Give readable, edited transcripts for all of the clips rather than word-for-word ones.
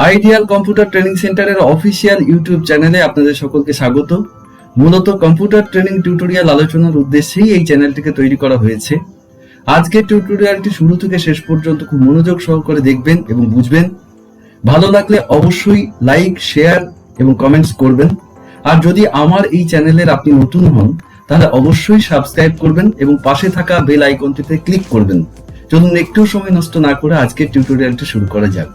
Ideal computer training সেন্টারের official YouTube চ্যানেলে আপনাদের সকলকে স্বাগত। মূলত কম্পিউটার ট্রেনিং টিউটোরিয়াল আলোচনার উদ্দেশ্যেই এই চ্যানেলটিকে তৈরি করা হয়েছে। আজকের টিউটোরিয়ালটি শুরু থেকে শেষ পর্যন্ত খুব মনোযোগ সহকারে দেখবেন এবং বুঝবেন। ভালো লাগলে অবশ্যই লাইক, শেয়ার এবং কমেন্টস করবেন। আর যদি আমার এই চ্যানেলের আপনি নতুন হন তাহলে অবশ্যই সাবস্ক্রাইব করবেন এবং পাশে থাকা বেল আইকনটিতে ক্লিক করবেন। চলুন একটু সময় নষ্ট না করে আজকের টিউটোরিয়ালটি শুরু করা যাক।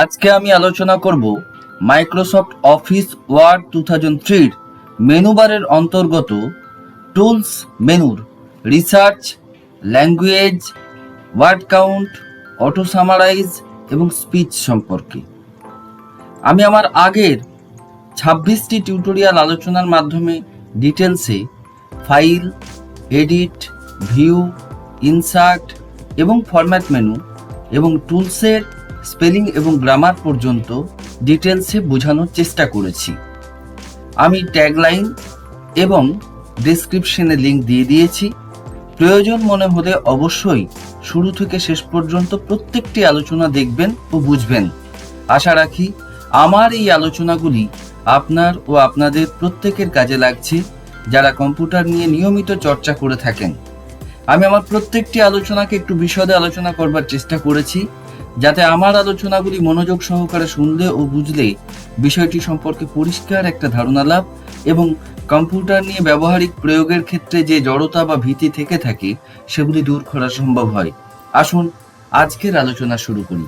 আজকে আমি আলোচনা করব মাইক্রোসফট অফিস ওয়ার্ড 2003 মেনু বারের অন্তর্গত টুলস মেনুর research, language, word count, auto summarise এবং স্পিচ সম্পর্কে। আমি আমার আগের 26টি টিউটোরিয়াল আলোচনার মাধ্যমে ডিটেলসে ফাইল, এডিট, ভিউ, ইনসার্ট এবং ফরম্যাট মেনু এবং টুলসের স্পেলিং এবং গ্রামার পর্যন্ত ডিটেলসে বোঝানোর চেষ্টা করেছি। আমি ট্যাগলাইন এবং ডেসক্রিপশনে লিঙ্ক দিয়ে দিয়েছি। প্রয়োজন মনে হলে অবশ্যই শুরু থেকে শেষ পর্যন্ত প্রত্যেকটি আলোচনা দেখবেন ও বুঝবেন। আশা রাখি আমার এই আলোচনাগুলি আপনার ও আপনাদের প্রত্যেকের কাজে লাগছে যারা কম্পিউটার নিয়ে নিয়মিত চর্চা করে থাকেন। আমি আমার প্রত্যেকটি আলোচনাকে একটু বিশদে আলোচনা করবার চেষ্টা করেছি যাতে আমার আলোচনাগুলি মনোযোগ সহকারে শুনলে ও বুঝলে বিষয়টি সম্পর্কে পরিষ্কার একটা ধারণা লাভ এবং কম্পিউটার নিয়ে ব্যবহারিক প্রয়োগের ক্ষেত্রে যে জড়তা বা ভীতি থেকে থাকে সেগুলি দূর করা সম্ভব হয়। আসুন আজকের আলোচনা শুরু করি।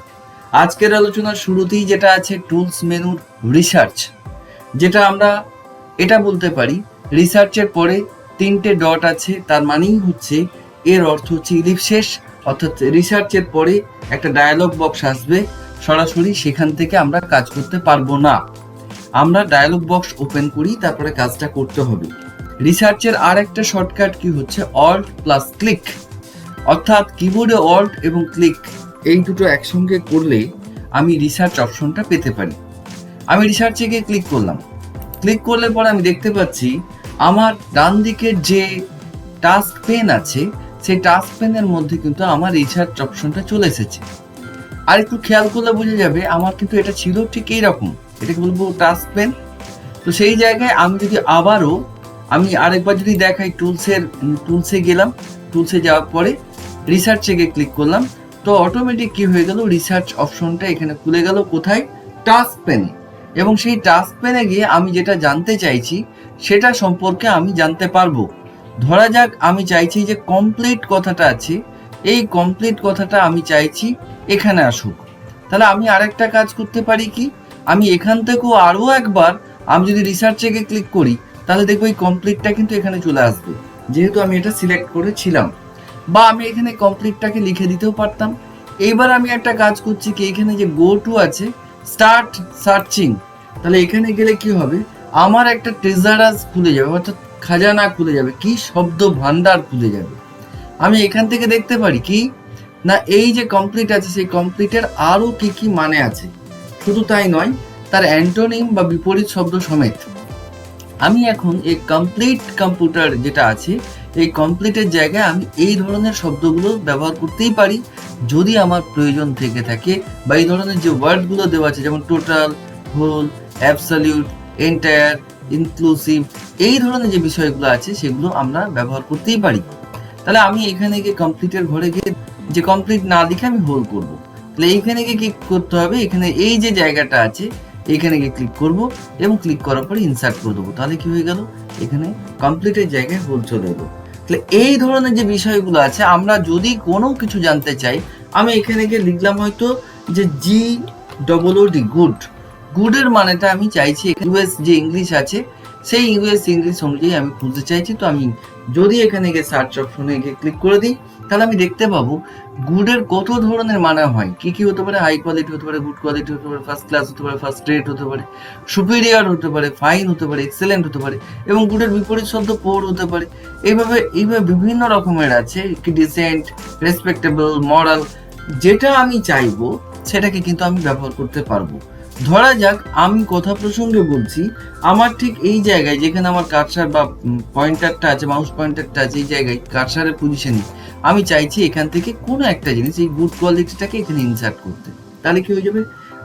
আজকের আলোচনার শুরুতেই যেটা আছে টুলস মেনুর রিসার্চ, যেটা আমরা এটা বলতে পারি রিসার্চের পরে 3টে ডট আছে, তার মানেই হচ্ছে এর অর্থ হচ্ছে ইলিপসেস, অর্থাৎ রিসার্চের পরে একটা ডায়ালগ বক্স আসবে, সরাসরি সেখান থেকে আমরা কাজ করতে পারবো না। আমরা ডায়ালগ বক্স ওপেন করি, তারপরে কাজটা করতে হবে। রিসার্চের আর একটা শর্টকাট কি হচ্ছে অল্ট প্লাস ক্লিক, অর্থাৎ কিবোর্ডে অল্ট এবং ক্লিক এই দুটো একসঙ্গে করলে আমি রিসার্চ অপশনটা পেতে পারি। আমি রিসার্চে গিয়ে ক্লিক করলাম। ক্লিক করলে পরে আমি দেখতে পাচ্ছি আমার ডান দিকের যে টাস্ক পেন আছে সেই টাস্ক পেনের মধ্যে কিন্তু আমার রিসার্চ অপশনটা চলে এসেছে। আর একটু খেয়াল করলে বোঝা যাবে আমার কিন্তু এটা ছিল ঠিক এইরকম, এটাকে বলবো টাস্ক পেন। তো সেই জায়গায় আমি যদি আমি আরেকবার যদি দেখাই টুলসে গেলাম, টুলসে যাওয়ার পরে রিসার্চে গিয়ে ক্লিক করলাম, তো অটোমেটিক কি হয়ে গেল রিসার্চ অপশনটা এখানে খুলে গেল কোথায়, টাস্ক পেনে। এবং সেই টাস্ক পেনে গিয়ে আমি যেটা জানতে চাইছি সেটা সম্পর্কে আমি জানতে পারবো। ধরা যাক আমি চাইছি যে কমপ্লিট কথাটা আছে, এই কমপ্লিট কথাটা আমি চাইছি এখানে আসুক। তাহলে আমি আরেকটা কাজ করতে পারি কি, আমি এখান থেকেও আরও একবার আমি যদি রিসার্চে গিয়ে ক্লিক করি তাহলে দেখবো এই কমপ্লিটটা কিন্তু এখানে চলে আসবে, যেহেতু আমি এটা সিলেক্ট করেছিলাম। বা আমি এখানে কমপ্লিটটাকে লিখে দিতেও পারতাম। এইবার আমি একটা কাজ করছি কি, এখানে যে গো টু আছে স্টার্ট সার্চিং, তাহলে এখানে গেলে কি হবে আমার একটা ট্রেজারাস খুলে যাবে, অর্থাৎ খাজানা খুলে যাবে, কি শব্দ ভান্ডার খুলে যাবে। আমি এখান থেকে দেখতে পারি কি না, এই যে কমপ্লিট আছে সেই কমপ্লিটের আরো কি কি মানে আছে। শুধু তাই নয়, তার অ্যান্টোনিম বা বিপরীত শব্দ সমেত। আমি এখন এই কমপ্লিট কম্পিউটার যেটা আছে এই কমপ্লিটের জায়গায় আমি এই ধরনের শব্দগুলো ব্যবহার করতেই পারি যদি আমার প্রয়োজন থেকে থাকে, বা এই ধরনের যে ওয়ার্ডগুলো দেওয়া আছে যেমন total, whole, absolute, entire, inclusive, এই ধরনের যে বিষয়গুলো আছে সেগুলো আমরা ব্যবহার করতেই পারি। তাহলে আমি এখানে গিয়ে কমপ্লিটের ঘরে গিয়ে যে কমপ্লিট না লিখে আমি হোল করব। তাহলে এইখানে গিয়ে ক্লিক করতে হবে, এখানে এই যে জায়গাটা আছে এখানে গিয়ে ক্লিক করব এবং ক্লিক করার পরে ইনসার্ট করে দেবো। তাহলে কি হয়ে গেল, এখানে কমপ্লিটের জায়গায় হোল চলে এলো। তাহলে এই ধরনের যে বিষয়গুলো আছে আমরা যদি কোনো কিছু জানতে চাই, আমি এখানে গিয়ে লিখলাম হয়তো যে GOOD, গুড। গুডের মানেটা আমি চাইছি ইউএস যে ইংলিশ আছে সেই ইউএস ইংলিশ অনুযায়ী আমি খুঁজতে চাইছি। তো আমি যদি এখানে গিয়ে সার্চ অপশনে গিয়ে ক্লিক করে দিই তাহলে আমি দেখতে পাবো গুডের কত ধরনের মানে হয়, কি কি হতে পারে, হাই কোয়ালিটি হতে পারে, গুড কোয়ালিটি হতে পারে, ফার্স্ট ক্লাস হতে পারে, ফার্স্ট রেট হতে পারে, সুপিরিয়র হতে পারে, ফাইন হতে পারে, এক্সেলেন্ট হতে পারে, এবং গুডের বিপরীত শব্দ পোর হতে পারে। এইভাবে বিভিন্ন রকমের আছে, কি ডিসেন্ট, রেসপেক্টেবল, মরাল। যেটা আমি চাইবো সেটাকে কিন্তু আমি ব্যবহার করতে পারবো। ধরা যাক আমি কথা প্রসঙ্গে বলছি, আমার ঠিক এই জায়গায় যেখানে আমার কার্সার বা পয়েন্টারটা আছে, মাউস পয়েন্টারটা আছে, এই জায়গায় কার্সারের পজিশনে আমি চাইছি এখান থেকে কোনো একটা জিনিস, এই গুড কোয়ালিটিটাকে এখানে ইনসার্ট করতে। তাহলে কি হয়ে যাবে,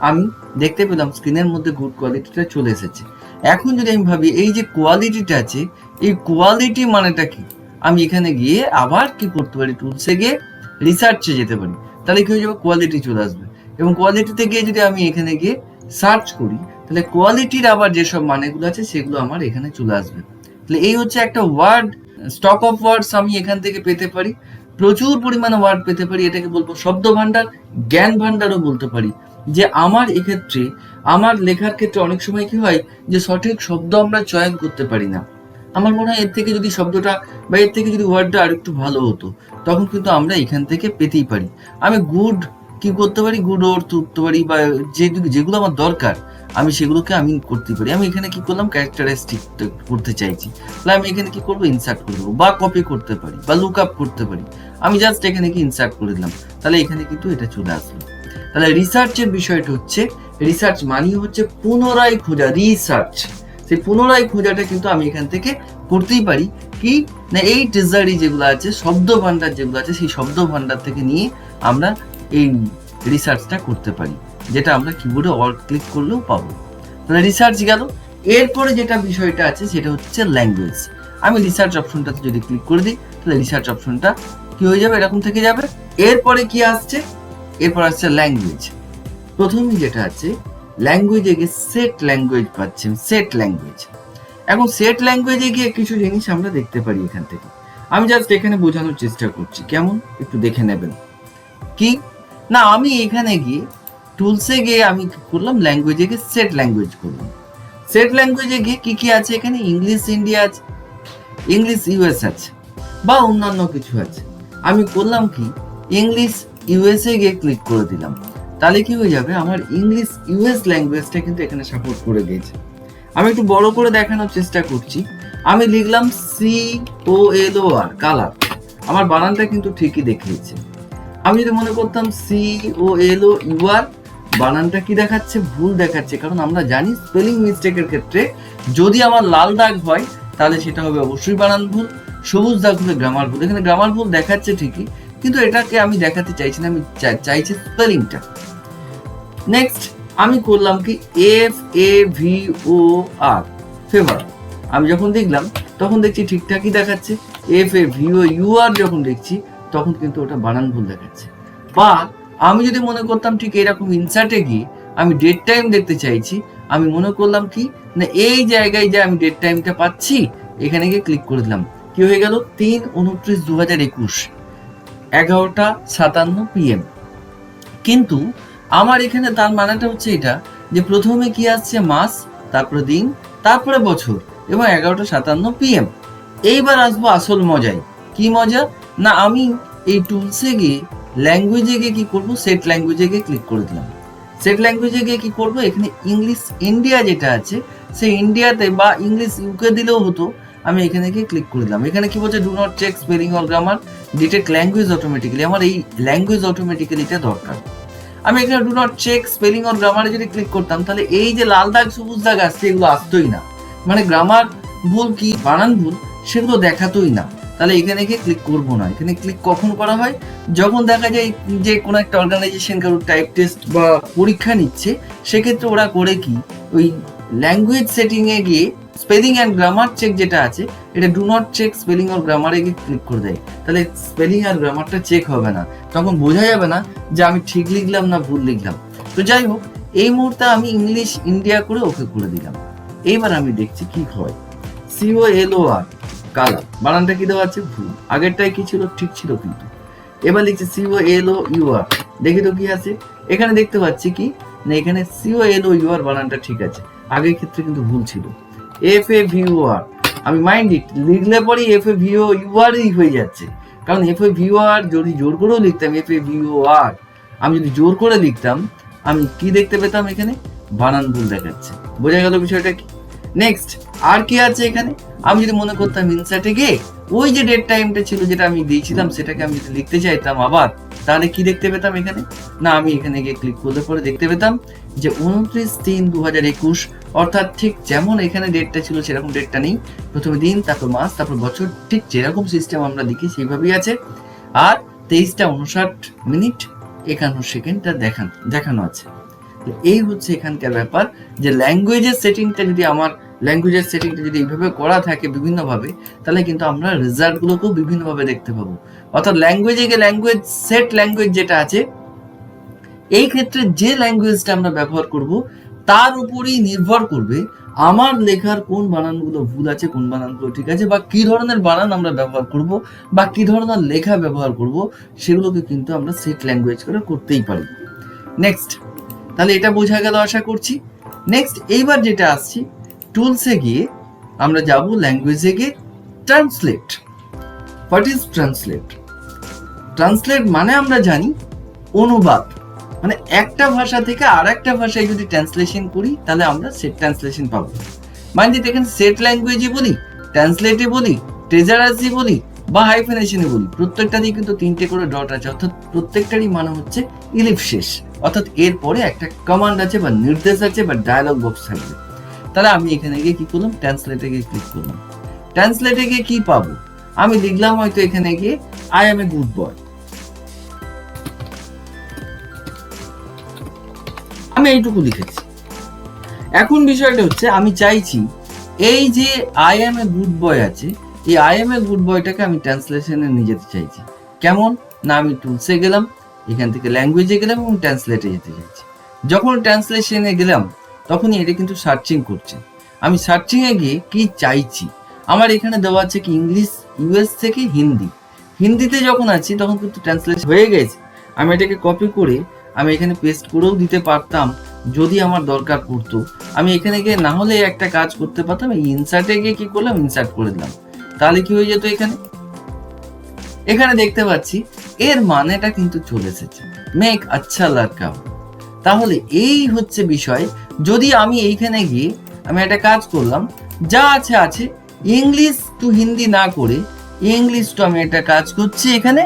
আমি দেখতে পেলাম স্ক্রিনের মধ্যে গুড কোয়ালিটিটা চলে এসেছে। এখন যদি আমি ভাবি এই যে কোয়ালিটিটা আছে, এই কোয়ালিটি মানেটা কি, আমি এখানে গিয়ে আবার কি করতে পারি, টুলসে গিয়ে রিসার্চে যেতে পারি। তাহলে কি হয়ে যাবে, কোয়ালিটি চলে আসবে। এবং কোয়ালিটিতে গিয়ে যদি আমি এখানে গিয়ে সার্চ করি, তাহলে কোয়ালিটির আবার যেসব মানেগুলো আছে সেগুলো আমার এখানে চলে আসবে। তাহলে এই হচ্ছে একটা ওয়ার্ড, স্টক অফ ওয়ার্ডস আমি এখান থেকে পেতে পারি, প্রচুর পরিমাণে ওয়ার্ড পেতে পারি। এটাকে বলবো শব্দ ভান্ডার, জ্ঞান ভান্ডারও বলতে পারি। যে আমার এক্ষেত্রে, আমার লেখার ক্ষেত্রে অনেক সময় কি হয় যে সঠিক শব্দ আমরা চয়ন করতে পারি না। আমার মনে হয় এর থেকে যদি শব্দটা বা এর থেকে যদি ওয়ার্ডটা আর একটু ভালো হতো, তখন কিন্তু আমরা এখান থেকে পেতেই পারি। আমি গুড কি করতে পারি, গুড অর্থ করতে পারি, বা যেগুলো আমার দরকার আমি সেগুলোকে আমি করতে পারি। আমি এখানে কি করলাম, ক্যারেক্টারিস্টিক করতে চাইছি, তাহলে আমি এখানে কি করবো, ইনসার্ট করে দেবো, বা কপি করতে পারি, বা লুক আপ করতে পারি। আমি জাস্ট এখানে কি ইনসার্ট করে দিলাম, তাহলে এখানে কিন্তু এটা চলে আসলো। তাহলে রিসার্চের বিষয়টা হচ্ছে, রিসার্চ মানি হচ্ছে পুনরায় খোঁজা, রিসার্চ। সেই পুনরায় খোঁজাটা কিন্তু আমি এখান থেকে করতেই পারি। কি না, এই ডিকশনারি যেগুলো আছে, শব্দ ভান্ডার যেগুলো আছে, সেই শব্দ ভান্ডার থেকে নিয়ে আমরা এই রিসার্চটা করতে পারি, যেটা আমরা কিবোর্ডে অল ক্লিক করলেও পাবো। তাহলে রিসার্চ গেল। এরপরে যেটা বিষয়টা আছে সেটা হচ্ছে ল্যাঙ্গুয়েজ। আমি রিসার্চ অপশনটাতে যদি ক্লিক করে দিই, তাহলে রিসার্চ অপশনটা কি হয়ে যাবে, এরকম থেকে যাবে। এরপরে কি আসছে, এরপর আসছে ল্যাঙ্গুয়েজ। প্রথমেই যেটা আছে, ল্যাঙ্গুয়েজে গিয়ে সেট ল্যাঙ্গুয়েজ পাচ্ছেন, সেট ল্যাঙ্গুয়েজ। এখন সেট ল্যাঙ্গুয়েজে গিয়ে কিছু জিনিস আমরা দেখতে পারি এখান থেকে। আমি জাস্ট এখানে বোঝানোর চেষ্টা করছি, কেমন একটু দেখে নেবেন। কি না, আমি এখানে গিয়ে টুলসে গিয়ে আমি কি করলাম, ল্যাঙ্গুয়েজে গিয়ে সেট ল্যাঙ্গুয়েজ করলাম। সেট ল্যাঙ্গুয়েজে গিয়ে কি কি আছে, এখানে ইংলিশ ইন্ডিয়া আছে, ইংলিশ ইউএস আছে, বা অন্যান্য কিছু আছে। আমি করলাম কি, ইংলিশ ইউএসএ গিয়ে ক্লিক করে দিলাম। তাহলে কি হয়ে যাবে, আমার ইংলিশ ইউএস ল্যাঙ্গুয়েজটা কিন্তু এখানে সাপোর্ট করে দিয়েছে। আমি একটু বড় করে দেখানোর চেষ্টা করছি। আমি লিখলাম COLOR, কালার। আমার বানানটা কিন্তু ঠিকই দেখিয়েছে। আমি যদি মনে করতাম COLOUR, বানানটা কি দেখাচ্ছে, ভুল দেখাচ্ছে। কারণ আমরা জানি স্পেলিং মিস্টেকের ক্ষেত্রে যদি আমার লাল দাগ হয়, তাহলে সেটা হবে অবশ্যই বানান ভুল, সবুজ দাগ হলে গ্রামার ভুল। এখানে গ্রামার ভুল দেখাচ্ছে ঠিকই, কিন্তু এটাকে আমি দেখাতে চাইছি না, আমি চাইছি স্পেলিংটা। নেক্সট আমি করলাম কি, FAVOR, ফেভার। আমি যখন দেখলাম তখন দেখছি ঠিকঠাকই দেখাচ্ছে। FAVOUR যখন দেখছি তখন কিন্তু ওটা বানান ভুল দেখাচ্ছে। বা আমি যদি মনে করতাম ঠিক এরকম ইনসার্টে গিয়ে আমি ডেট টাইম দেখতে চাইছি, আমি মনে করলাম কি না, এই জায়গায় যে আমি ডেট টাইমটা পাচ্ছি, এখানে গিয়ে ক্লিক করে দিলাম। কি হয়ে গেল, 3/29/2021, 11:57 PM। কিন্তু আমার এখানে তার মানেটা হচ্ছে এটা, যে প্রথমে কি আসছে, মাস, তারপরে দিন, তারপরে বছর, এবং 11:57 PM। এইবার আসবো আসল মজায়। কি মজা না, আমি এই টুলসে গিয়ে ল্যাঙ্গুয়েজে গিয়ে কি করবো, সেট ল্যাঙ্গুয়েজে গিয়ে ক্লিক করে দিলাম। সেট ল্যাঙ্গুয়েজে গিয়ে কি করবো, এখানে ইংলিশ ইন্ডিয়া যেটা আছে, সেই ইন্ডিয়াতে বা ইংলিশ ইউকে দিলেও হতো। আমি এখানে গিয়ে ক্লিক করে দিলাম। এখানে কি বলছে, do not check spelling or grammar, detect language automatically. আমার এই ল্যাঙ্গুয়েজ অটোমেটিক্যালিটা দরকার। আমি এখানে do not check spelling or গ্রামারে যদি ক্লিক করতাম, তাহলে এই যে লাল দাগ সবুজ দাগ আসছে, এগুলো আসতোই না। মানে গ্রামার ভুল কি বানান ভুল সেগুলো দেখাতোই না। তাহলে এখানে গিয়ে ক্লিক করবো না। এখানে ক্লিক কখন করা হয়, যখন দেখা যায় যে কোনো একটা অর্গানাইজেশন কারোর টাইপ টেস্ট বা পরীক্ষা নিচ্ছে, সেক্ষেত্রে ওরা করে কি, ওই ল্যাঙ্গুয়েজ সেটিংয়ে গিয়ে স্পেলিং অ্যান্ড গ্রামার চেক যেটা আছে, এটা do not check spelling or গ্রামারে গিয়ে ক্লিক করে দেয়। তাহলে স্পেলিং আর গ্রামারটা চেক হবে না, তখন বোঝা যাবে না যে আমি ঠিক লিখলাম না ভুল লিখলাম। তো যাই হোক, এই মুহূর্তে আমি ইংলিশ ইন্ডিয়া করে ওকে করে দিলাম। এইবার আমি দেখছি কি হয়, COLOR, কালার, বানানটা কি দেওয়া আছে, ভুল। আগেরটাই কি ছিল, ঠিক ছিল। কিন্তু এবার লিখছি COLOUR, দেখি তো কি আছে। এখানে দেখতে পাচ্ছি কি না, এখানে COLOUR বানানটা ঠিক আছে, আগের ক্ষেত্রে কিন্তু ভুল ছিল। FAVOR, আমি মাইন্ড ইট, লিখলে পরেই FAVOUR হয়ে যাচ্ছে। কারণ FAVOR যদি জোর করেও লিখতাম, FAVOR আমি যদি জোর করে লিখতাম, আমি কি দেখতে পেতাম, এখানে বানান ভুল দেখাচ্ছে। বোঝা গেল বিষয়টা কি। নেক্সট আর কি আছে এখানে, আমি যদি মনে করতাম ইনসার্টে গিয়ে ওই যে ডেট টাইমটা ছিল যেটা আমি দিয়েছিলাম, সেটাকে আমি যদি লিখতে চাইতাম আবার, তাহলে কি দেখতে পেতাম এখানে, না আমি এখানে গিয়ে ক্লিক করলে পরে দেখতে পেতাম যে 29/3/2021, অর্থাৎ ঠিক যেমন এখানে ডেটটা ছিল সেরকম ডেটটা নেই, প্রথমে দিন, তারপর মাস, তারপর বছর, ঠিক যেরকম সিস্টেম আমরা লিখি সেইভাবেই আছে। আর 23:59:51 দেখানো আছে। এই হচ্ছে এখানকার ব্যাপার, যে ল্যাঙ্গুয়েজের সেটিংটা যদি এইভাবে করা থাকে বিভিন্নভাবে, তাহলে কিন্তু আমরা রেজাল্টগুলোকেও বিভিন্নভাবে দেখতে পাবো। অর্থাৎ ল্যাঙ্গুয়েজ সেট ল্যাঙ্গুয়েজ যেটা আছে, এই ক্ষেত্রে যে ল্যাঙ্গুয়েজটা আমরা ব্যবহার করব তার উপরেই নির্ভর করবে আমার লেখার কোন বানানগুলো ভুল আছে, কোন বানানগুলো ঠিক আছে, বা কি ধরনের বানান আমরা ব্যবহার করব, বা কি ধরনের লেখা ব্যবহার করব, সেগুলোকে কিন্তু আমরা সেট ল্যাঙ্গুয়েজ করে করতেই পারি। নেক্সট, তাহলে এটা বোঝা গেল আশা করছি। নেক্সট, এইবার যেটা আসছি, টুলসে গিয়ে আমরা যাব ল্যাঙ্গুয়েজে গিয়ে translate. What is translate? Translate মানে আমরা জানি অনুবাদ, মানে একটা ভাষা থেকে আর একটা ভাষায় যদি ট্রান্সলেশন করি তাহলে আমরা সেট ট্রান্সলেশন পাবো। মানে যদি এখানে সেট ল্যাঙ্গুয়েজে বলি, ট্রান্সলেটে বলি, ট্রেজারাসি বলি বা হাইফেনেশনে বলি, প্রত্যেকটাতেই কিন্তু 3টে করে ডট আছে, অর্থাৎ প্রত্যেকটারই মানে হচ্ছে ইলিপসিস, অর্থাৎ এর পরে একটা কমান্ড আছে বা নির্দেশ আছে বা ডায়ালগ বক্স থাকবে। তাহলে আমি এখানে গিয়ে কি করলাম, ট্রান্সলেটে গিয়ে ক্লিক করলাম। ট্রান্সলেটে গিয়ে কি পাবো, আমি লিখলাম হয়তো এখানে গিয়ে I M a good boy, আমি এইটুকু লিখেছি। এখন বিষয়টা হচ্ছে আমি চাইছি এই যে I M a good boy আছে, এই আই এম এ গুড বয়টাকে আমি ট্রান্সলেশনে নিয়ে যেতে চাইছি। কেমন না, আমি টুলসে গেলাম, এখান থেকে ল্যাঙ্গুয়েজে গেলাম এবং ট্রান্সলেটে যেতে চাইছি। যখন ট্রান্সলেশনে গেলাম তখনই এটা কিন্তু সার্চিং করছে। আমি সার্চিংয়ে গিয়ে কি চাইছি, আমার এখানে দেওয়া আছে কি ইংলিশ, ইউএস থেকে হিন্দি। হিন্দিতে যখন আছি তখন কিন্তু ট্রান্সলেশন হয়ে গেছে। আমি এটাকে কপি করে আমি এখানে পেস্ট করেও দিতে পারতাম যদি আমার দরকার পড়তো। আমি এখানে গিয়ে না হলে একটা কাজ করতে পারতাম, এই ইনসার্টে গিয়ে কি করলাম, ইনসার্ট করে দিলাম, তাহলে কি হয়ে যেত, এখানে দেখতে পাচ্ছি এর মানেটা কিন্তু চলে এসেছে, মেক আচ্ছা লড়কা। তাহলে এই হচ্ছে বিষয়। যদি আমি এইখানে গিয়ে আমি একটা কাজ করলাম, যা আছে ইংলিশ টু হিন্দি না করে ইংলিশ টু আমি একটা কাজ করছি এখানে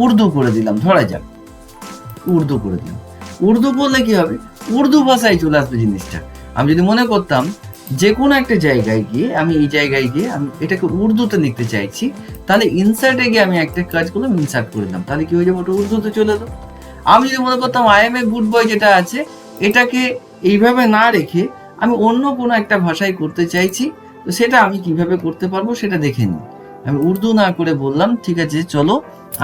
উর্দু করে দিলাম, ধরা যাক উর্দু করে দিলাম। উর্দু করলে কি হবে, উর্দু ভাষায় চলে আসবে জিনিসটা। আমি যদি মনে করতাম যে কোনো একটা জায়গায় গিয়ে আমি এই জায়গায় গিয়ে আমি এটাকে উর্দুতে লিখতে চাইছি, তাহলে ইনসার্টে গিয়ে আমি একটা কাজ করলাম, ইনসার্ট করে দিলাম, তাহলে কি হয়ে যাবে, ওটা উর্দুতে চলে এলো। আমি যদি মনে করতাম I M a good boy যেটা আছে, এটাকে এইভাবে না রেখে আমি অন্য কোনো একটা ভাষায় করতে চাইছি, তো সেটা আমি কিভাবে করতে পারবো সেটা দেখে নিই। আমি উর্দু না করে বললাম ঠিক আছে চলো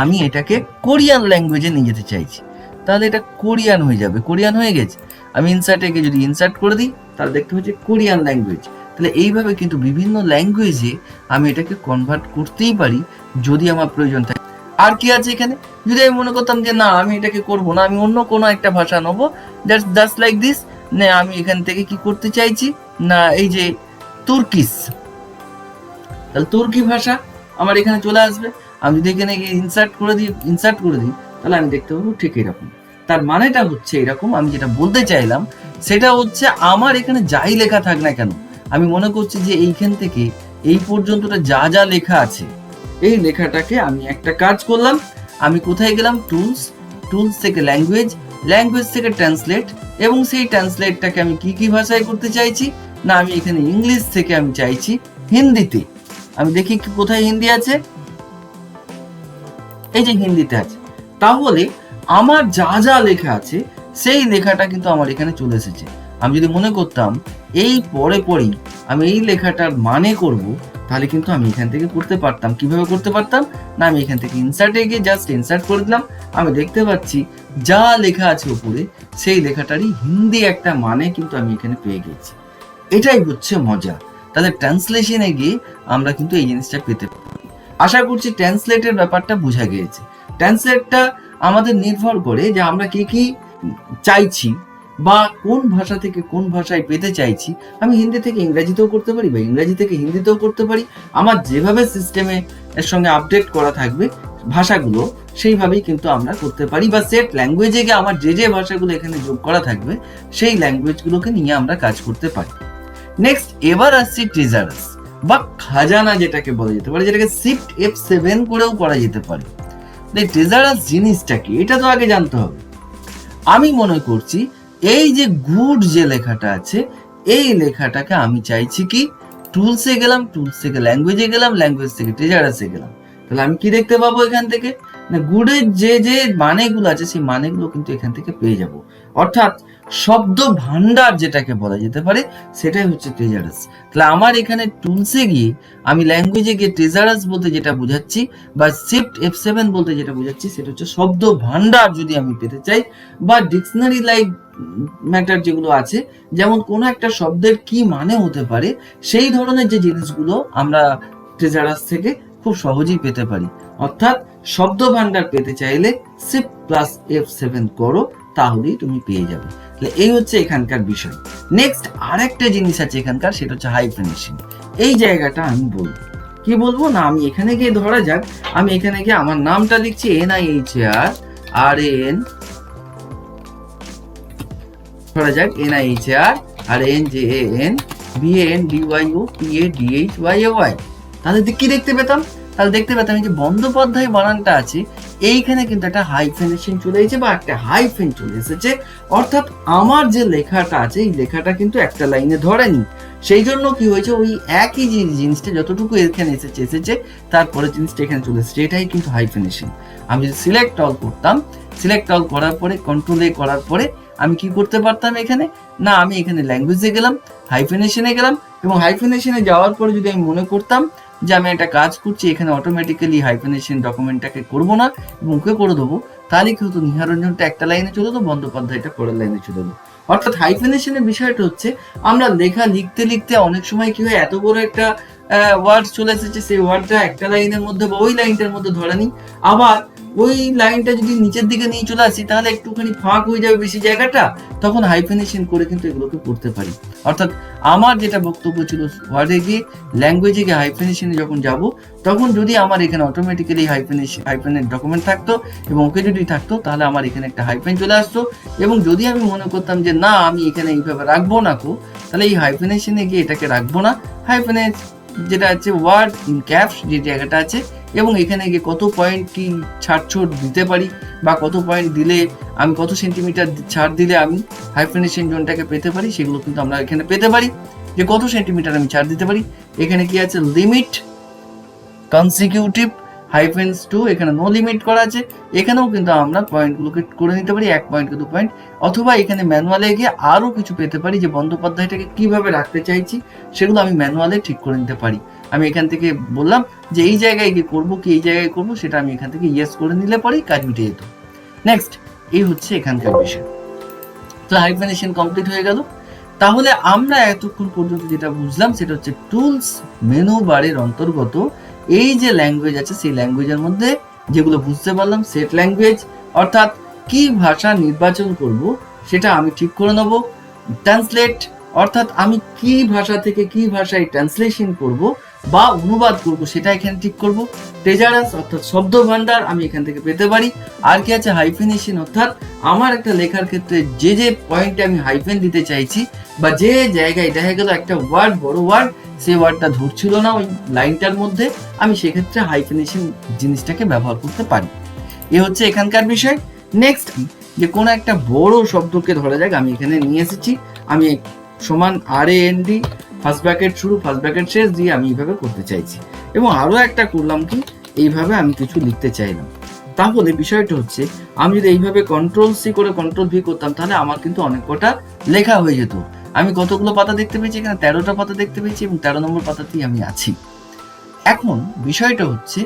আমি এটাকে কোরিয়ান ল্যাঙ্গুয়েজে নিয়ে যেতে চাইছি, তাহলে এটা কোরিয়ান হয়ে যাবে। কোরিয়ান হয়ে গেছে, আমি ইনসার্টে গিয়ে যদি ইনসার্ট করে দিই তাহলে দেখতে হচ্ছে কোরিয়ান ল্যাঙ্গুয়েজ। তাহলে এইভাবে কিন্তু বিভিন্ন ল্যাঙ্গুয়েজে আমি এটাকে কনভার্ট করতেই পারি যদি আমার প্রয়োজন থাকে। আর কি আছে এখানে, যদি আমি মনে করতাম যে না আমি এটাকে করবো না, আমি অন্য কোনো একটা ভাষা নেবো, জাস্ট লাইক দিস, না আমি এখান থেকে কি করতে চাইছি না এই যে তুর্কিশ, তাহলে তুর্কি ভাষা আমার এখানে চলে আসবে। আমি যদি এখানে ইনসার্ট করে দিই তাহলে আমি দেখতে পাবো ঠিক এরকম। তার মানেটা হচ্ছে এরকম, আমি যেটা বলতে চাইলাম সেটা হচ্ছে আমার এখানে যাই লেখা থাক না কেন, আমি মনে করছি যে এইখান থেকে এই পর্যন্তটা যা লেখা আছে এই লেখাটাকে আমি একটা কাজ করলাম, আমি কোথায় গেলাম, টুলস থেকে ল্যাঙ্গুয়েজ থেকে ট্রান্সলেট, এবং সেই ট্রান্সলেটটাকে আমি কি ভাষায় করতে চাইছি, না আমি এখানে ইংলিশ থেকে আমি চাইছি হিন্দিতে। আমি দেখি কোথায় হিন্দি আছে, এই যে হিন্দিতে আছে। তাহলে আমার যা লেখা আছে সেই লেখাটা কিন্তু আমার এখানে চলে এসেছে। আমি যদি মনে করতাম এই পরেই আমি এই লেখাটার মানে করব, তাহলে কিন্তু আমি এখান থেকে করতে পারতাম। কিভাবে করতে পারতাম, না আমি এখান থেকে ইনসার্টে গিয়ে জাস্ট ইনসার্ট করে দিলাম, আমি দেখতে পাচ্ছি যা লেখা আছে উপরে সেই লেখাটারই হিন্দি একটা মানে কিন্তু আমি এখানে পেয়ে গেছি। এটাই হচ্ছে মজা। তাহলে ট্রান্সলেশনে গিয়ে আমরা কিন্তু এই জিনিসটা পেতে পারি। আশা করছি ট্রান্সলেটের ব্যাপারটা বোঝা গিয়েছে। ট্রান্সলেটটা আমাদের নির্ভর করে যে আমরা কি চাইছি বা কোন ভাষা থেকে কোন ভাষায় পেতে চাইছি। আমি হিন্দি থেকে ইংরেজিতেও করতে পারি বা ইংরেজি থেকে হিন্দিতেও করতে পারি। আমার যেভাবে সিস্টেমে এর সঙ্গে আপডেট করা থাকবে ভাষাগুলো সেইভাবেই কিন্তু আমরা করতে পারি, বা সেট ল্যাঙ্গুয়েজে গিয়ে আমার যে ভাষাগুলো এখানে যোগ করা থাকবে সেই ল্যাঙ্গুয়েজগুলোকে নিয়ে আমরা কাজ করতে পারি। নেক্সট, এবার আসছি ট্রেজারাস বা খাজানা যেটাকে বলা যেতে পারে, যেটাকে শিফট F7 করেও করা যেতে পারে। ট্রেজারাস জিনিসটা কি এটা তো আগে জানতে হবে। আমি মনে করছি এই যে গুড যে লেখাটা আছে এই লেখাটাকে আমি চাইছি কি টুলসে গেলাম, টুলস থেকে ল্যাঙ্গুয়েজে গেলাম, ল্যাঙ্গুয়েজ থেকে ট্রেজারাসে গেলাম, তাহলে আমি কি দেখতে পাবো এখান থেকে না গুডের যে যে মানেগুলো আছে সেই মানেগুলো কিন্তু এখান থেকে পেয়ে যাব। অর্থাৎ শব্দ ভান্ডার যেটাকে বলা যেতে পারে সেটাই হচ্ছে ট্রেজারাস। তাহলে আমার এখানে টুলসে গিয়ে আমি ল্যাঙ্গুয়েজে গিয়ে ট্রেজারাস বলতে যেটা বোঝাচ্ছি বা শিফট F7 বলতে যেটা বোঝাচ্ছি সেটা হচ্ছে শব্দ ভান্ডার যদি আমি পেতে চাই বা ডিকশনারি লাইক ম্যাটার যেগুলো আছে, যেমন কোনো একটা শব্দের কি মানে হতে পারে সেই ধরনের যে জিনিসগুলো আমরা ট্রেজারাস থেকে খুব সহজেই পেতে পারি। অর্থাৎ শব্দ ভান্ডার পেতে চাইলে শিফট প্লাস F7 করো, তাহলেই তুমি পেয়ে যাবে। তাহলে এই হচ্ছে এখানকার বিষয়। নেক্সট আরেকটা জিনিস আছে এখানকার, সেটা হচ্ছে হাইফেনেশন। এই জায়গাটা আমি বলবো কি বলবো না, আমি এখানে গিয়ে ধরা যাক আমি এখানে গিয়ে আমার নামটা লিখছি NIHAR ধরা যাক NIHAR আর NJAN BAN DYO PADHYAY, তাহলে কি দেখতে পেতাম? তাহলে দেখতে পেতাম এই যে বন্দ্যোপাধ্যায় বানানটা আছে এইখানে কিন্তু একটা হাইফেনেশন চলে এসেছে বা একটা হাইফেন চলে এসেছে। অর্থাৎ আমার যে লেখাটা আছে এই লেখাটা কিন্তু একটা লাইনে ধরেনি, সেই জন্য কি হয়েছে ওই একই যে জিনিসটা যতটুকু এখানে এসেছে তারপরে জিনিসটা এখানে চলে এসেছে, এটাই কিন্তু হাইফেনেশন। আমি যদি সিলেক্ট অল করতাম, সিলেক্ট অল করার পরে কন্ট্রোল A করার পরে আমি কি করতে পারতাম এখানে না, আমি এখানে ল্যাঙ্গুয়েজে গেলাম, হাইফেনেশনে গেলাম এবং হাইফেনেশনে যাওয়ার পরে যদি আমি মনে করতাম যে আমি একটা কাজ করছি এখানে অটোমেটিক্যালি হাইফেনেশন ডকুমেন্টটাকে করবো না এবং ওকে করে দেবো, তাহলে কি হতো নিহারঞ্জনটা একটা লাইনে চলে যেত, বন্দ্যোপাধ্যায়টা পরের লাইনে চলে যেত। অর্থাৎ হাইফেনেশনের বিষয়টা হচ্ছে আমরা লেখা লিখতে লিখতে অনেক সময় কি হয় এত বড় একটা ওয়ার্ড চলে এসেছে সেই ওয়ার্ডটা একটা লাইনের মধ্যে বা ওই লাইনটার মধ্যে ধরে নিই, আবার ওই লাইনটা যদি নিচের দিকে নিয়ে চলে আসি তাহলে একটুখানি ফাঁক হয়ে যাবে বেশি জায়গাটা, তখন হাইফেনেশন করে কিন্তু এগুলোকে করতে পারি। অর্থাৎ আমার যেটা বক্তব্য ছিল ওয়ার্ডে গিয়ে ল্যাঙ্গুয়েজে গিয়ে হাইফেনেশনে যখন যাব তখন যদি আমার এখানে অটোমেটিক্যালি হাইফেনের ডকুমেন্ট থাকতো এবং ওকে যদি থাকতো তাহলে আমার এখানে একটা হাইফেন চলে আসতো, এবং যদি আমি মনে করতাম যে না আমি এখানে এইভাবে রাখবো না তাহলে এই হাইফেনেশনে গিয়ে এটাকে রাখবো না, হাইফেনে যেটা আছে ওয়ার্ড ইন ক্যাপস যে জায়গাটা আছে এবং এখানে গিয়ে কত পয়েন্ট কি ছাড় দিতে পারি বা কত পয়েন্ট দিলে আমি কত সেন্টিমিটার ছাড় দিলে আমি হাইফেনেশন জোনটাকে পেতে পারি সেগুলো কিন্তু আমরা এখানে পেতে পারি যে কত সেন্টিমিটার আমি ছাড় দিতে পারি। এখানে কি আছে লিমিট কনসিকিউটিভ হাইফেন্স টু, এখানে নো লিমিট করা আছে, এখানেও কিন্তু আমরা পয়েন্টগুলোকে করে নিতে পারি 1 পয়েন্ট কি 2 পয়েন্ট, অথবা এখানে ম্যানুয়ালে গিয়ে আরও কিছু পেতে পারি যে বন্দ্যোপাধ্যায়টাকে কিভাবে রাখতে চাইছি সেগুলো আমি ম্যানুয়ালে ঠিক করে নিতে পারি। আমি এখান থেকে বললাম যে এই জায়গায় গিয়ে করবো কি এই জায়গায় করবো, সেটা আমি এখান থেকে ইয়েস করে নিলে পরেই কাজ মিটে যেত। নেক্সট এই হচ্ছে এখানকার বিষয়। তো হাইফেনেশন কমপ্লিট হয়ে গেল। তাহলে আমরা এতক্ষণ পর্যন্ত যেটা বুঝলাম সেটা হচ্ছে টুলস মেনু বারের অন্তর্গত এই যে ল্যাঙ্গুয়েজ আছে সেই ল্যাঙ্গুয়েজের মধ্যে যেগুলো বুঝতে পারলাম সেট ল্যাঙ্গুয়েজ, অর্থাৎ কি ভাষা নির্বাচন করব সেটা আমি ঠিক করে নেব। ট্রান্সলেট অর্থাৎ আমি কি ভাষা থেকে কি ভাষায় ট্রান্সলেশন করব বা অনুবাদ করব সেটা এখানে ঠিক করব। ট্রেজারাস অর্থাৎ শব্দ ভান্ডার আমি এখান থেকে পেতে পারি। আর কি আছে হাইফেনেশন, অর্থাৎ আমার একটা লেখার ক্ষেত্রে যে যে পয়েন্টে আমি হাইফেন দিতে চাইছি বা যে জায়গায় দেখা গেল একটা ওয়ার্ড বড় ওয়ার্ড সেই ওয়ার্ডটা ধরছিল না ওই লাইনটার মধ্যে, আমি সেক্ষেত্রে হাইফেনেশন জিনিসটাকে ব্যবহার করতে পারি। এ হচ্ছে এখানকার বিষয়। নেক্সট যে কোনো একটা বড় শব্দকে ধরা যাক আমি এখানে নিয়ে এসেছি, আমি সমান RAND ফার্স্ট ব্র্যাকেট শুরু ফার্স্ট ব্র্যাকেট শেষ দিয়ে আমি এইভাবে করতে চাইছি এবং আরও একটা করলাম কি এইভাবে আমি কিছু লিখতে চাইলাম। তাহলে বিষয়টা হচ্ছে আমি যদি এইভাবে Ctrl+C করে Ctrl+V করতাম তাহলে আমার কিন্তু অনেক কটা লেখা হয়ে যেত। আমি কতগুলো পাতা দেখতে পেয়েছি এখানে 13টা পাতা দেখতে পেয়েছি এবং 13 নম্বর পাতাতেই আমি আছি। এখন বিষয়টা হচ্ছে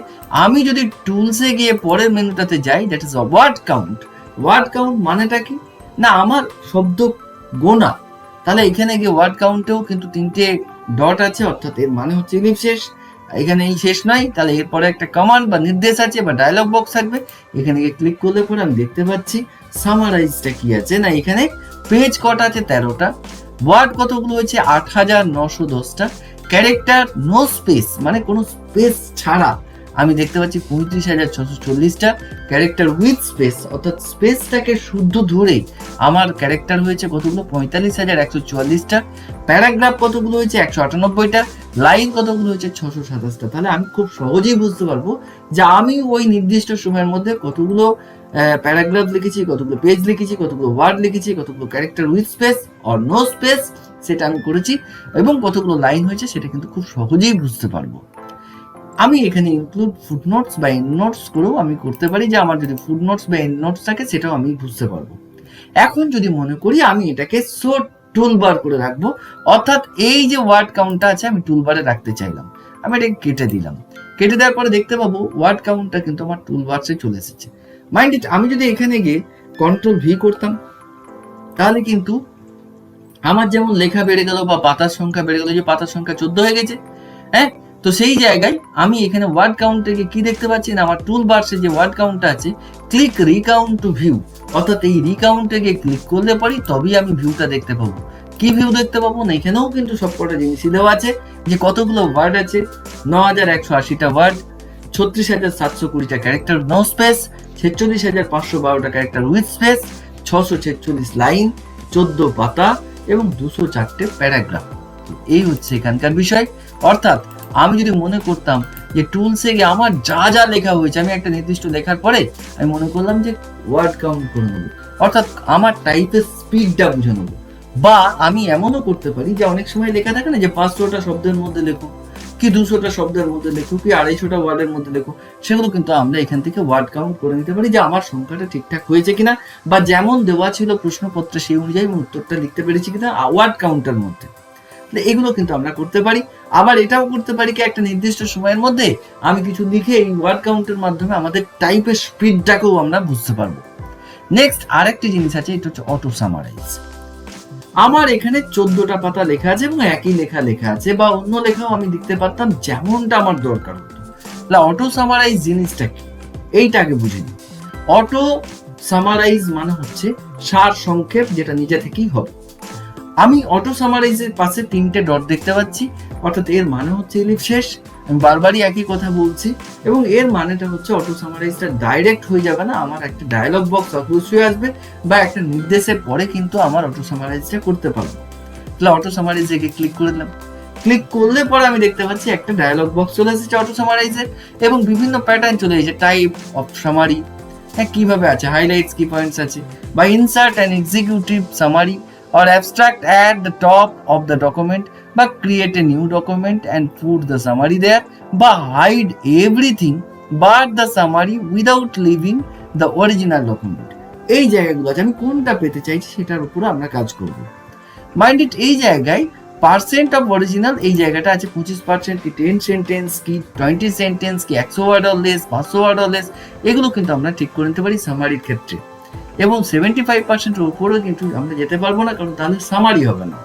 আমি যদি টুলসে গিয়ে পরের মেনুটাতে যাই that is word count. Word count মানেটা কি না আমার শব্দ গোনা, তাহলে এখানে গিয়ে ওয়ার্ড কাউন্টেও কিন্তু 3টে ডট আছে, অর্থাৎ এর মানে হচ্ছে ইলিপ শেষ, এখানে এই শেষ নাই, তাহলে এরপরে একটা কমান্ড বা নির্দেশ আছে বা ডায়লগ বক্স থাকবে, এখানে গিয়ে ক্লিক করলে পরে আমি দেখতে পাচ্ছি সামারাইজটা কি আছে না এখানে পেজ কটা আছে 13টা, ওয়ার্ড কতগুলো হয়েছে 8910টা, ক্যারেক্টার নো স্পেস মানে কোনো স্পেস ছাড়া আমি দেখতে পাচ্ছি 35,640টা ক্যারেক্টার উইথ স্পেস, অর্থাৎ স্পেসটাকে শুদ্ধ ধরে আমার ক্যারেক্টার হয়েছে কতগুলো, 45,144টা, প্যারাগ্রাফ কতগুলো হয়েছে 198টা, লাইন কতগুলো হয়েছে 627টা। তাহলে আমি খুব সহজেই বুঝতে পারবো যে আমি ওই নির্দিষ্ট সময়ের মধ্যে কতগুলো প্যারাগ্রাফ লিখেছি, কতগুলো পেজ লিখেছি, কতগুলো ওয়ার্ড লিখেছি, কতগুলো character with space or no space সেটা আমি করেছি, এবং কতগুলো লাইন হয়েছে সেটা কিন্তু খুব সহজেই বুঝতে পারবো। আমি এখানে ইনক্লুড ফুটনোটস বা এন্ডনোটস করেও আমি করতে পারি, যে আমার যদি ফুটনোটস বা এন্ডনোটস থাকে সেটাও আমি বুঝতে পারবো। এখন যদি মনে করি আমি এটাকে শো টুলবার করে রাখবো, অর্থাৎ এই যে ওয়ার্ড কাউন্টটা আছে আমি টুলবারে রাখতে চাইলাম, আমি এটাকে কেটে দিলাম। কেটে দেওয়ার পরে দেখতে পাবো ওয়ার্ড কাউন্টটা কিন্তু আমার টুলবারসে চলে এসেছে। মাইন্ড ইট, আমি যদি এখানে গিয়ে কন্ট্রোল ভি করতাম তাহলে কিন্তু আমার যেমন লেখা বেড়ে গেল বা পাতার সংখ্যা বেড়ে গেল, যে পাতার সংখ্যা 14 হয়ে গেছে। হ্যাঁ, তো সেই জায়গায় আমি এখানে ওয়ার্ড কাউন্ট থেকে কি দেখতে পাচ্ছি না, আমার টুল বার্সে যে ওয়ার্ড কাউন্টটা আছে, ক্লিক রিকাউন্ট টু ভিউ, অর্থাৎ এই রিকাউন্টে গিয়ে ক্লিক করলে পরে তবেই আমি ভিউটা দেখতে পাবো। কি ভিউ দেখতে পাবো না, এখানেও কিন্তু সবকটা জিনিসই দেওয়া আছে, যে কতগুলো ওয়ার্ড আছে, 9,180টা ওয়ার্ড, 36,720টা ক্যারেক্টার নো স্পেস, 46,512টা ক্যারেক্টার উইথ স্পেস, 646 লাইন, 14 পাতা এবং 204টে প্যারাগ্রাফ। এই হচ্ছে এখানকার বিষয়। অর্থাৎ আমি যদি মনে করতাম যে টুলসে গিয়ে আমার যা যা লেখা হয়েছে, আমি একটা নির্দিষ্ট লেখার পরে আমি মনে করলাম যে ওয়ার্ড কাউন্ট করে নেবো, অর্থাৎ আমার টাইপের স্পিডটা বুঝে নেবো। বা আমি এমনও করতে পারি যে অনেক সময় লেখা থাকে না যে 500টা শব্দের মধ্যে লেখো, কি 200টা শব্দের মধ্যে লেখো, কি 250টা ওয়ার্ডের মধ্যে লেখো, সেগুলো কিন্তু আমরা এখান থেকে ওয়ার্ড কাউন্ট করে নিতে পারি, যে আমার সংখ্যাটা ঠিকঠাক হয়েছে কিনা, বা যেমন দেওয়া ছিল প্রশ্নপত্রে সেই অনুযায়ী আমি উত্তরটা লিখতে পেরেছি কিনা ওয়ার্ড কাউন্টের মধ্যে। এগুলো কিন্তু আমরা করতে পারি। আবার এটাও করতে পারি কি, একটা নির্দিষ্ট সময়ের মধ্যে আমি কিছু লিখে এই ওয়ার্ড কাউন্টের মাধ্যমে আমাদের টাইপের স্পিডটাকেও আমরা বুঝতে পারবো। নেক্সট আরেকটি জিনিস আছে, এটা হচ্ছে অটো সামারাইজ। আমার এখানে 14টা পাতা লেখা আছে এবং একই লেখা লেখা আছে, বা অন্য লেখাও আমি লিখতে পারতাম যেমনটা আমার দরকার হতো। তাহলে অটো সামারাইজ জিনিসটা কি, এইটাকে বুঝে নিই। অটো সামারাইজ মানে হচ্ছে সার সংক্ষেপ, যেটা নিজে থেকেই হবে। আমি অটো সামারাইজের পাশে 3টে ডট দেখতে পাচ্ছি, অর্থাৎ এর মানে হচ্ছে এলিফ শেষ। আমি বারবারই একই কথা বলছি, এবং এর মানেটা হচ্ছে অটো সামারাইজটা ডাইরেক্ট হয়ে যাবে না, আমার একটা ডায়লগ বক্স অবশ্যই আসবে, বা একটা নির্দেশের পরে কিন্তু আমার অটো সামারাইজটা করতে পারবো। তাহলে অটো সামারাইজে ক্লিক করে দিলাম। ক্লিক করলে পরে আমি দেখতে পাচ্ছি একটা ডায়লগ বক্স চলে এসেছে অটো সামারাইজের, এবং বিভিন্ন প্যাটার্ন চলে এসেছে, টাইপ অফ সামারি, হ্যাঁ কিভাবে আছে, হাইলাইটস কি পয়েন্টস আছে, বা insert and executive summary or abstract at the top of the document, বা create a new document and put the summary there, বা hide everything but the summary without leaving the original document। এই জায়গাগুলো আছে, আমি কোনটা পেতে চাইছি সেটার উপরে আমরা কাজ করব। মাইন্ড ইট, এই জায়গায় পার্সেন্ট অফ অরিজিনাল এই জায়গাটা আছে 25%, কি 10 সেন্টেন্স, কি 20 সেন্টেন্স, কি 100 word or less, 500 word or less, এগুলো কিন্তু আমরা ঠিক করে নিতে পারি সামারির ক্ষেত্রে। এবং 75%-এর উপরেও কিন্তু আমরা যেতে পারবো না, কারণ তাহলে সামারি হবে না।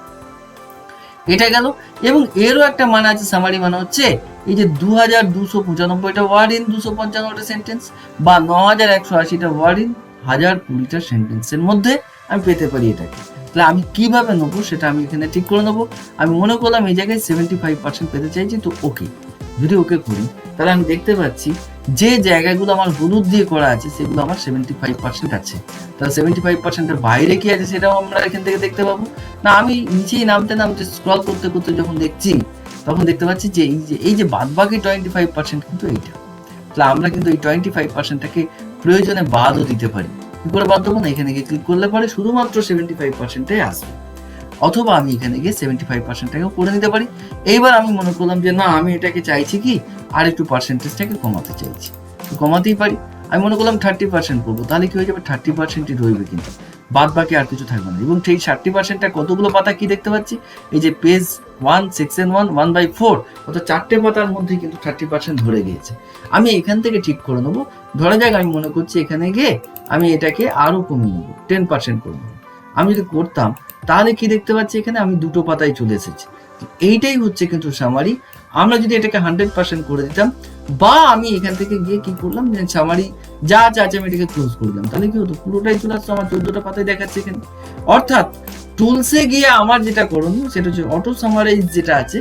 এটা গেল। এবং এরও একটা মানে আছে, সামারি মানে হচ্ছে এই যে 2295টা ওয়ার্ড ইন 255টা সেন্টেন্স, বা 9180টা ওয়ার্ড ইন 1020টা সেন্টেন্সের মধ্যে আমি পেতে পারি এটাকে। তাহলে আমি কিভাবে নেবো সেটা আমি এখানে ঠিক করে নেবো। আমি মনে করলাম এই জায়গায় 75% পেতে চাইছি, তো ওকে। যদি ওকে করি তাহলে আমি দেখতে পাচ্ছি যে জায়গাগুলো আমার হলুদ দিয়ে করা আছে সেগুলো আমার 75% আছে। তাহলে 75%-এর বাইরে কি আছে সেটাও আমরা এখান থেকে দেখতে পাবো না। আমি নিচেই নামতে নামতে স্ক্রল করতে করতে যখন দেখছি তখন দেখতে পাচ্ছি যে এই যে বাদ বাকি 25% কিন্তু এইটা। তাহলে আমরা কিন্তু এই 25%টাকে প্রয়োজনে বাদও দিতে পারি। কি করে বাদ দেবো না, এখানে গিয়ে ক্লিক করলে পরে শুধুমাত্র 75%-টাই আসবে, অথবা আমি এখানে গিয়ে 75%টাকেও করে নিতে পারি। এইবার আমি মনে করলাম যে না, আমি এটাকে চাইছি কি আর একটু পার্সেন্টেজটাকে কমাতে চাইছি, কমাতেই পারি। আমি মনে করলাম 30% করবো, তাহলে কি হয়ে যাবে, 30%ই রইবে, কিন্তু বাদ বাকি আর কিছু থাকবে না। এবং সেই 30%টা কতগুলো পাতা কি দেখতে পাচ্ছি, এই যে পেজ 1 সেকশন 1 1/4, অর্থাৎ 4টে পাতার মধ্যে কিন্তু 30% ধরে গিয়েছে। আমি এখান থেকে ঠিক করে নেবো। ধরা যাক আমি মনে করছি এখানে গিয়ে আমি এটাকে আরো কমিয়ে নেবো, 10% করে নেবো। আমি যদি করতাম তাহলে কি দেখতে পাচ্ছি, এখানে আমি 2টো পাতায় চলে এসেছি। এইটাই হচ্ছে কিন্তু সামারি। আমরা যদি এটাকে 100% করে দিতাম, বা আমি এখান থেকে গিয়ে কি করলাম, যে সামারি যা আছে আমি এটাকে ক্লোজ করে দিলাম, তাহলে কি হতো, পুরোটাই চলে আসতো, আমার 14টা পাতায় দেখাচ্ছে এখানে। অর্থাৎ টুলসে গিয়ে আমার যেটা করণীয় সেটা হচ্ছে অটো সামারাইজ যেটা আছে,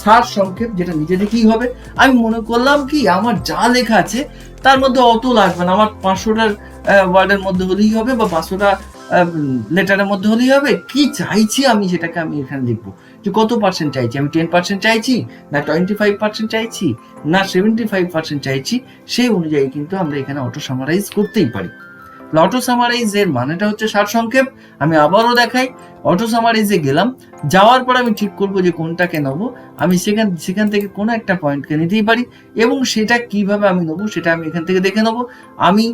সার সংক্ষেপ, যেটা নিজে থেকেই হবে। আমি মনে করলাম কি আমার যা লেখা আছে তার মধ্যে অত লাগবে না, আমার 500টার ওয়ার্ডের মধ্যে হলেই হবে বা 500টা লেটারের মধ্যে হলেই হবে। কি চাইছি আমি সেটাকে আমি এখানে লিখবো, যে কত পার্সেন্ট চাইছি, আমি 10% চাইছি না 25% চাইছি না 75% চাইছি, সেই অনুযায়ী কিন্তু আমরা এখানে অটো সামারাইজ করতেই পারি। অটো সামারাইজ এর মানেটা হচ্ছে সারসংক্ষেপ। আমি আবারও দেখাই, অটো সামারাইজে গেলাম, যাওয়ার পর আমি ঠিক করব যে কোনটাকে নেব। আমি সেখান থেকে কোনো একটা পয়েন্টকে নিতেই পারি, এবং সেটা কিভাবে আমি নেবো সেটা আমি এখান থেকে দেখে নেবো। আমি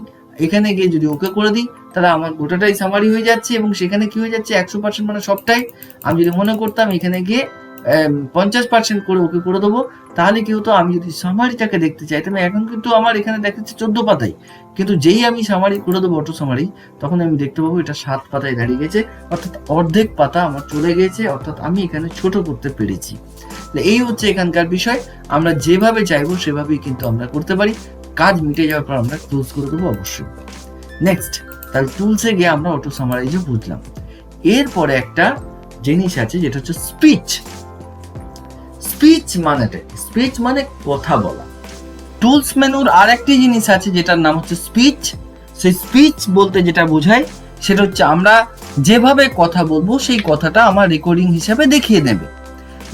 এখানে গিয়ে যদি ওকে করে দিই তাহলে আমার গোটাটাই সামারি হয়ে যাচ্ছে, এবং সেখানে কি হয়ে যাচ্ছে 100% মানে সবটাই। আমি যদি মনে করতাম এখানে গিয়ে 50% করে ওকে করে দেবো, তাহলে কি হতো, আমি যদি সামারিটাকে দেখতে চাইতাম, এখন কিন্তু আমার এখানে দেখাচ্ছে 14 পাতায়, কিন্তু যেই আমি সামারি করে দেবো অটো সামারি, তখন আমি দেখতে পাবো এটা 7 পাতায় দাঁড়িয়ে গেছে, অর্থাৎ অর্ধেক পাতা আমার চলে গেছে, অর্থাৎ আমি এখানে ছোট করতে পেরেছি। এই হচ্ছে এখানকার বিষয়। আমরা যেভাবে চাইবো সেভাবেই কিন্তু আমরা করতে পারি। কাজ মিটে যাওয়ার পর আমরা ক্লোজ করে দেবো অবশ্যই। নেক্সট, তাহলে টুলসে গিয়ে আমরা অটো সামারাইজে বুঝলাম। এরপরে একটা জিনিস আছে যেটা হচ্ছে স্পিচ। স্পিচ মানেটা, স্পিচ মানে কথা বলা। টুলস মেনুর আর একটি জিনিস আছে যেটার নাম হচ্ছে স্পিচ। সেই স্পিচ বলতে যেটা বোঝায় সেটা হচ্ছে আমরা যেভাবে কথা বলবো সেই কথাটা আমার রেকর্ডিং হিসাবে দেখিয়ে দেবে।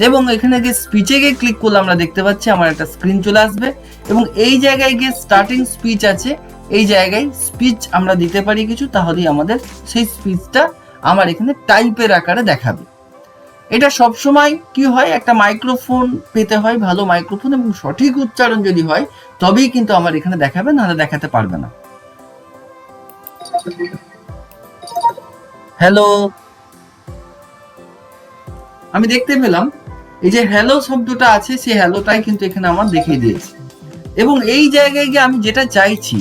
এবং এখানে গিয়ে স্পিচে গিয়ে ক্লিক করলে আমরা দেখতে পাচ্ছি আমার একটা স্ক্রিন চলে আসবে, এবং এই জায়গায় গিয়ে স্টার্টিং স্পিচ আছে, এই জায়গায় স্পিচ আমরা দিতে পারি কিছু, তাহলেই আমাদের সেই স্পিচটা আমার এখানে টাইপের আকারে দেখাবে। এটা সবসময় কি হয়, একটা মাইক্রোফোন পেতে হয়, ভালো মাইক্রোফোন, এবং সঠিক উচ্চারণ যদি হয় তবেই কিন্তু আমার এখানে দেখাবে, নাহলে দেখাতে পারবে না। হ্যালো, আমি দেখতে পেলাম এই যে হ্যালো শব্দটা আছে, সেই হ্যালোটাই কিন্তু এখানে আমার দেখিয়ে দিয়েছে, এবং এই জায়গায় গিয়ে আমি যেটা চাইছি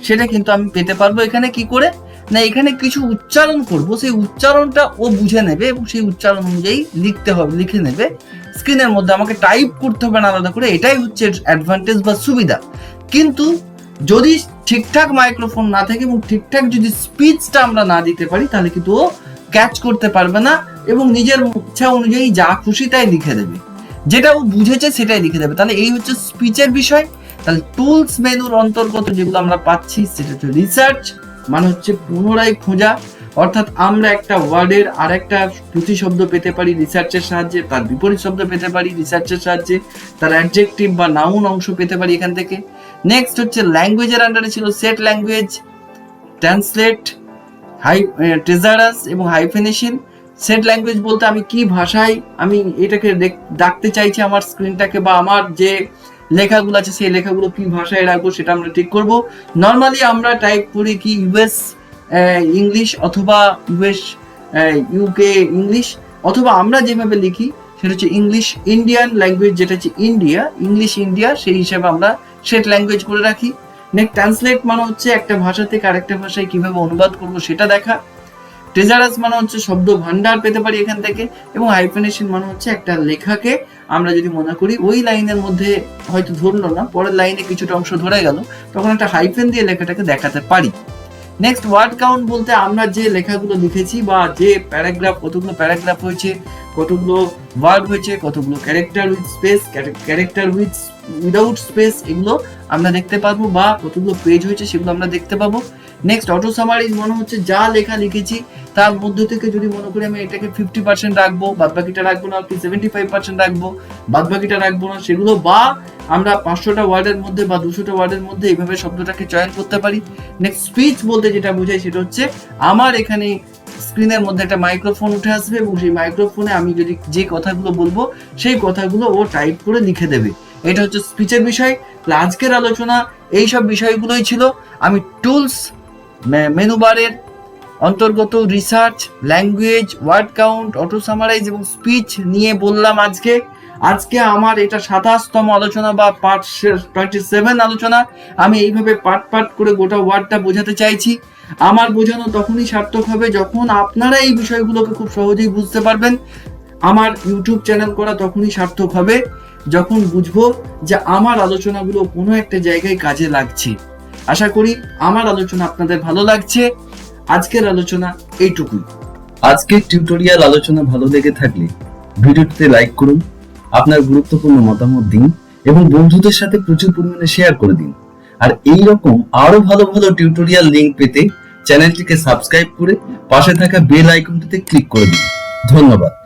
সেটা কিন্তু আমি পেতে পারবো। এখানে কি করে না, এখানে কিছু উচ্চারণ করব, সেই উচ্চারণটা ও বুঝে নেবে এবং সেই উচ্চারণ অনুযায়ী লিখতে হবে, লিখে নেবে স্ক্রিনের মধ্যে, আমাকে টাইপ করতে হবে না আলাদা করে। এটাই হচ্ছে অ্যাডভান্টেজ বা সুবিধা। কিন্তু যদি ঠিকঠাক মাইক্রোফোন না থাকে এবং ঠিকঠাক যদি স্পিচটা আমরা না দিতে পারি, তাহলে কিন্তু ও ক্যাচ করতে পারবে না এবং নিজের ইচ্ছা অনুযায়ী যা খুশি তাই লিখে দেবে, যেটা ও বুঝেছে সেটাই লিখে দেবে। তাহলে এই হচ্ছে স্পিচের বিষয়। তাহলে টুলস মেনুর অন্তর্গত যেগুলো আমরা পাচ্ছি সেটা হচ্ছে রিসার্চ, মানে হচ্ছে পুনরায় খোঁজা, অর্থাৎ আমরা একটা ওয়ার্ডের আর একটা প্রতিশব্দ পেতে পারি রিসার্চের সাহায্যে, তার বিপরীত শব্দ পেতে পারি রিসার্চের সাহায্যে, তার অ্যাডজেক্টিভ বা নাউন অংশ পেতে পারি এখান থেকে। নেক্সট হচ্ছে ল্যাঙ্গুয়েজের আন্ডারে ছিল সেট ল্যাঙ্গুয়েজ, ট্রান্সলেট, ট্রেজারাস এবং হাইফেনেশন। সেট ল্যাঙ্গুয়েজ বলতে আমি কি ভাষায় আমি এটাকে ডাকতে চাইছি আমার স্ক্রিনটাকে, বা আমার যে লেখাগুলো আছে সেই লেখাগুলো কি ভাষায় রাখবো সেটা আমরা ঠিক করব। নর্মালি আমরা টাইপ করি কি ইউএস ইংলিশ অথবা ইউকে ইংলিশ, অথবা আমরা যেভাবে লিখি সেটা হচ্ছে ইংলিশ ইন্ডিয়ান ল্যাঙ্গুয়েজ, যেটা হচ্ছে ইন্ডিয়া, ইংলিশ ইন্ডিয়া, সেই হিসাবে আমরা সেট ল্যাঙ্গুয়েজ করে রাখি। নেক্সট ট্রান্সলেট মানে হচ্ছে একটা ভাষা থেকে আরেকটা ভাষায় কিভাবে অনুবাদ করবো সেটা দেখা। ট্রেজারাস মানে হচ্ছে শব্দ ভান্ডার পেতে পারি এখান থেকে, এবং হাইফেনেশন মানে হচ্ছে একটা লেখাকে আমরা যদি মনে করি ওই লাইনের মধ্যে হয়তো ধরলো না, পরের লাইনে কিছুটা অংশ ধরে গেল, তখন একটা হাইফেন দিয়ে লেখাটাকে দেখাতে পারি। নেক্সট ওয়ার্ড কাউন্ট বলতে আমরা যে লেখাগুলো লিখেছি বা যে প্যারাগ্রাফ, কতগুলো প্যারাগ্রাফ হয়েছে, কতগুলো ওয়ার্ড হয়েছে, কতগুলো character with space, character without space, এগুলো আমরা দেখতে পাবো, বা কতগুলো পেজ হয়েছে সেগুলো আমরা দেখতে পাবো। নেক্সট অটো সামারিজ মনে হচ্ছে যা লেখা লিখেছি তার মধ্যে থেকে যদি মনে করি আমি এটাকে 50% রাখবো, বাদ বাকিটা রাখবো না, কি 75% রাখবো, বাদ বাকিটা রাখবো না, সেগুলো, বা আমরা 500টা ওয়ার্ডের মধ্যে বা 200টা ওয়ার্ডের মধ্যে এইভাবে শব্দটাকে চয়ন করতে পারি। নেক্সট স্পিচ বলতে যেটা বোঝায় সেটা হচ্ছে আমার এখানে স্ক্রিনের মধ্যে একটা মাইক্রোফোন উঠে আসবে, এবং সেই মাইক্রোফোনে আমি যদি যে কথাগুলো বলবো সেই কথাগুলো ও টাইপ করে লিখে দেবে। এটা হচ্ছে স্পিচের বিষয়। আজকের আলোচনা এইসব বিষয়গুলোই ছিল। আমি টুলস মেনু বারের অন্তর্গত research, language, word count, auto summarise এবং স্পিচ নিয়ে বললাম আজকে আমার এটা 27তম আলোচনা বা পার্ট 27 আলোচনা। আমি এইভাবে পার্ট করে গোটা ওয়ার্ডটা বোঝাতে চাইছি। আমার বোঝানো তখনই সার্থক হবে যখন আপনারা এই বিষয়গুলোকে খুব সহজেই বুঝতে পারবেন। আমার ইউটিউব চ্যানেল করা তখনই সার্থক হবে যখন বুঝবো যে আমার আলোচনাগুলো কোনো একটা জায়গায় কাজে লাগছে। আশা করি আমার আলোচনা আপনাদের ভালো লাগছে। আজকের আলোচনা এইটুকুই। আজকের টিউটোরিয়াল আলোচনা ভালো লেগে থাকলে ভিডিওটিতে লাইক করুন, আপনার গুরুত্বপূর্ণ মতামত দিন এবং বন্ধুদের সাথে প্রচুর পরিমাণে শেয়ার করে দিন। আর এই রকম আরো ভালো ভালো টিউটোরিয়াল লিংক পেতে চ্যানেলটিকে সাবস্ক্রাইব করে পাশে থাকা বেল আইকনটিতে ক্লিক করে দিন। ধন্যবাদ।